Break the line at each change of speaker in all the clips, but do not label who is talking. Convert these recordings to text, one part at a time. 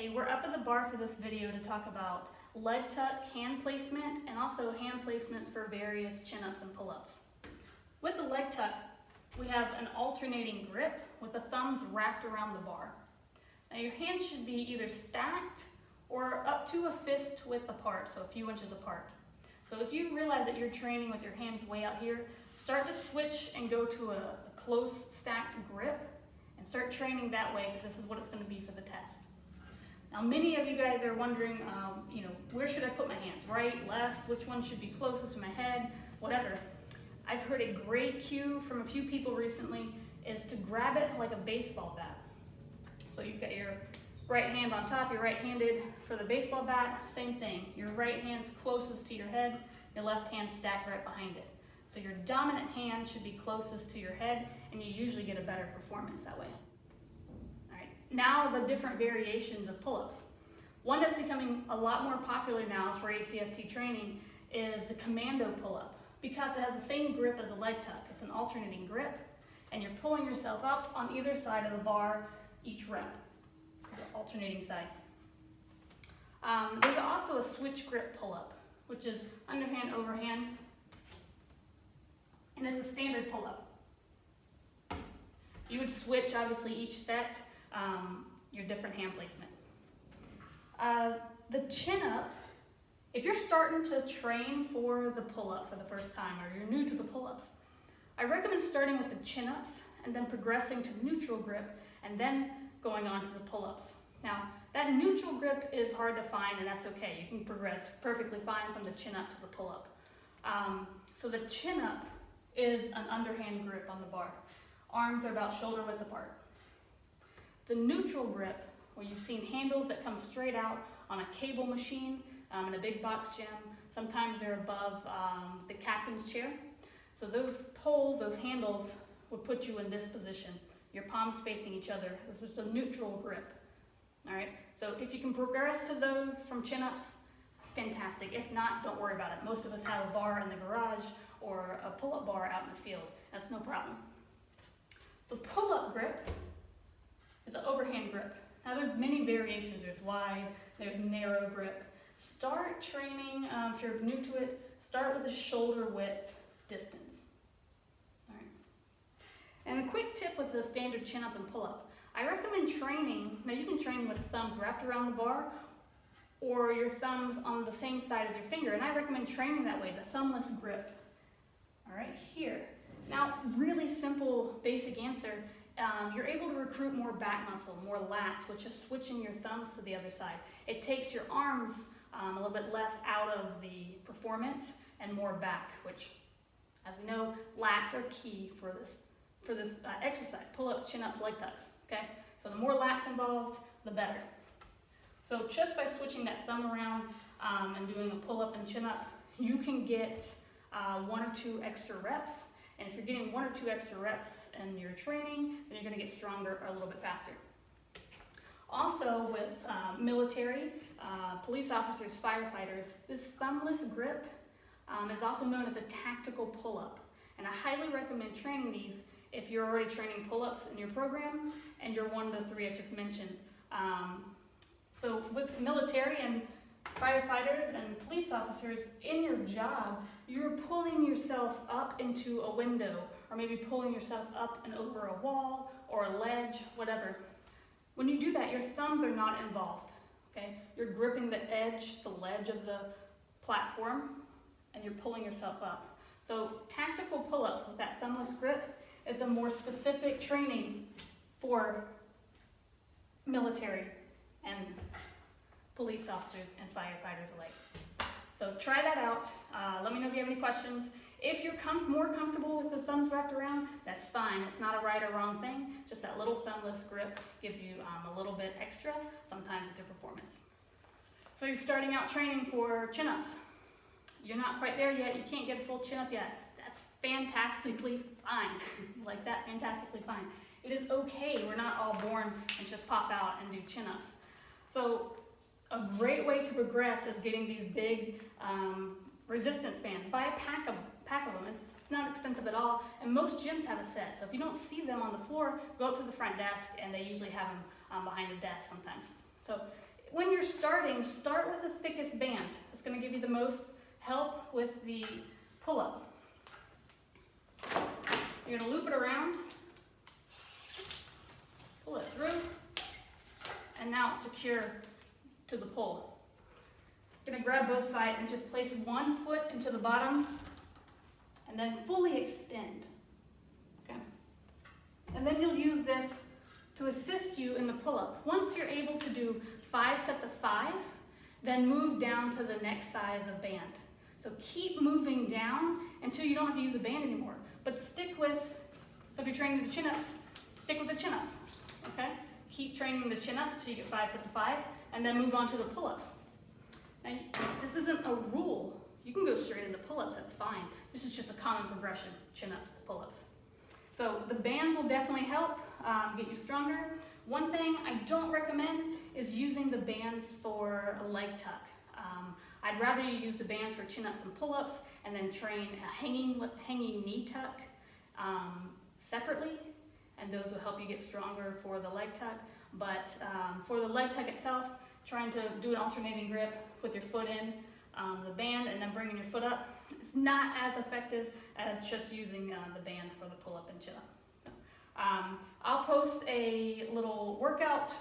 Hey, we're up at the bar for this video to talk about leg tuck hand placement and also hand placements for various chin-ups and pull-ups. With the leg tuck, we have an alternating grip with the thumbs wrapped around the bar. Now your hands should be either stacked or up to a fist width apart, so a few inches apart. So if you realize that you're training with your hands way out here, start to switch and go to a close stacked grip and start training that way, because this is what it's going to be for the test. Now many of you guys are wondering, where should I put my hands? Right, left, which one should be closest to my head, whatever. I've heard a great cue from a few people recently is to grab it like a baseball bat. So you've got your right hand on top, you're right-handed. For the baseball bat, same thing. Your right hand's closest to your head, your left hand stacked right behind it. So your dominant hand should be closest to your head, and you usually get a better performance that way. All right, now the different variations of pull-ups. One that's becoming a lot more popular now for ACFT training is the Commando Pull-Up, because it has the same grip as a leg tuck. It's an alternating grip, and you're pulling yourself up on either side of the bar each rep. So the alternating sides. There's also a switch grip pull-up, which is underhand, overhand, and it's a standard pull-up. You would switch, obviously, each set, your different hand placement. The chin-up, if you're starting to train for the pull-up for the first time, or you're new to the pull-ups, I recommend starting with the chin-ups and then progressing to neutral grip and then going on to the pull-ups. Now, that neutral grip is hard to find, and that's okay. You can progress perfectly fine from the chin-up to the pull-up. So the chin-up is an underhand grip on the bar. Arms are about shoulder width apart. The neutral grip, where you've seen handles that come straight out on a cable machine in a big box gym. Sometimes they're above the captain's chair. So those poles, those handles, would put you in this position. Your palms facing each other. This is a neutral grip. All right. So if you can progress to those from chin-ups, fantastic. If not, don't worry about it. Most of us have a bar in the garage or a pull-up bar out in the field. That's no problem. The pull-up grip is an overhand grip. Now there's many variations. There's wide, there's narrow grip. Start training, if you're new to it, start with a shoulder width distance. All right. And a quick tip with the standard chin-up and pull-up. I recommend training, now you can train with thumbs wrapped around the bar or your thumbs on the same side as your finger, and I recommend training that way, the thumbless grip. All right, here. Now, really simple, basic answer. You're able to recruit more back muscle, more lats, with just switching your thumbs to the other side. It takes your arms a little bit less out of the performance and more back, which, as we know, lats are key for this exercise. Pull-ups, chin-ups, leg tucks, okay? So the more lats involved, the better. So just by switching that thumb around and doing a pull-up and chin-up, you can get 1 or 2 extra reps. And if you're getting 1 or 2 extra reps in your training, then you're going to get stronger a little bit faster. Also with military, police officers, firefighters, this thumbless grip is also known as a tactical pull-up. And I highly recommend training these if you're already training pull-ups in your program and you're one of the 3 I just mentioned. So with military and firefighters and police officers, in your job, you're pulling yourself up into a window, or maybe pulling yourself up and over a wall or a ledge, whatever. When you do that, your thumbs are not involved, okay? You're gripping the edge, the ledge of the platform, and you're pulling yourself up. So tactical pull-ups with that thumbless grip is a more specific training for military and police officers and firefighters alike. So try that out. Let me know if you have any questions. If you're more comfortable with the thumbs wrapped around, that's fine. It's not a right or wrong thing. Just that little thumbless grip gives you a little bit extra, sometimes with your performance. So you're starting out training for chin-ups. You're not quite there yet. You can't get a full chin-up yet. That's fantastically fine. Like that, fantastically fine. It is okay. We're not all born and just pop out and do chin-ups. So a great way to progress is getting these big resistance bands. Buy a pack of them. It's not expensive at all, and most gyms have a set. So if you don't see them on the floor, go up to the front desk, and they usually have them behind a desk sometimes. So when you're starting, start with the thickest band. It's going to give you the most help with the pull-up. You're going to loop it around, pull it through, and now it's secure to the pole. You're going to grab both sides and just place one foot into the bottom and then fully extend. Okay? And then you'll use this to assist you in the pull-up. Once you're able to do 5 sets of 5, then move down to the next size of band. So keep moving down until you don't have to use the band anymore. But stick with, so if you're training the chin-ups, stick with the chin-ups, okay? Keep training the chin-ups until you get 5 sets of 5, and then move on to the pull-ups. Now, this isn't a rule. You can go straight into pull-ups, that's fine. This is just a common progression, chin-ups to pull-ups. So the bands will definitely help get you stronger. One thing I don't recommend is using the bands for a leg tuck. I'd rather you use the bands for chin-ups and pull-ups and then train a hanging knee tuck separately, and those will help you get stronger for the leg tuck. But for the leg tuck itself, trying to do an alternating grip with your foot in the band and then bringing your foot up, it's not as effective as just using the bands for the pull-up and chin-up. I'll post a little workout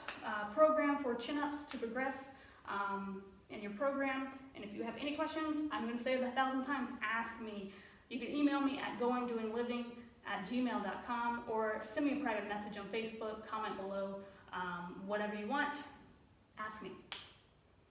program for chin-ups to progress in your program. And if you have any questions, I'm going to say it 1,000 times, ask me. You can email me at goingdoingliving@gmail.com or send me a private message on Facebook, comment below, whatever you want, ask me.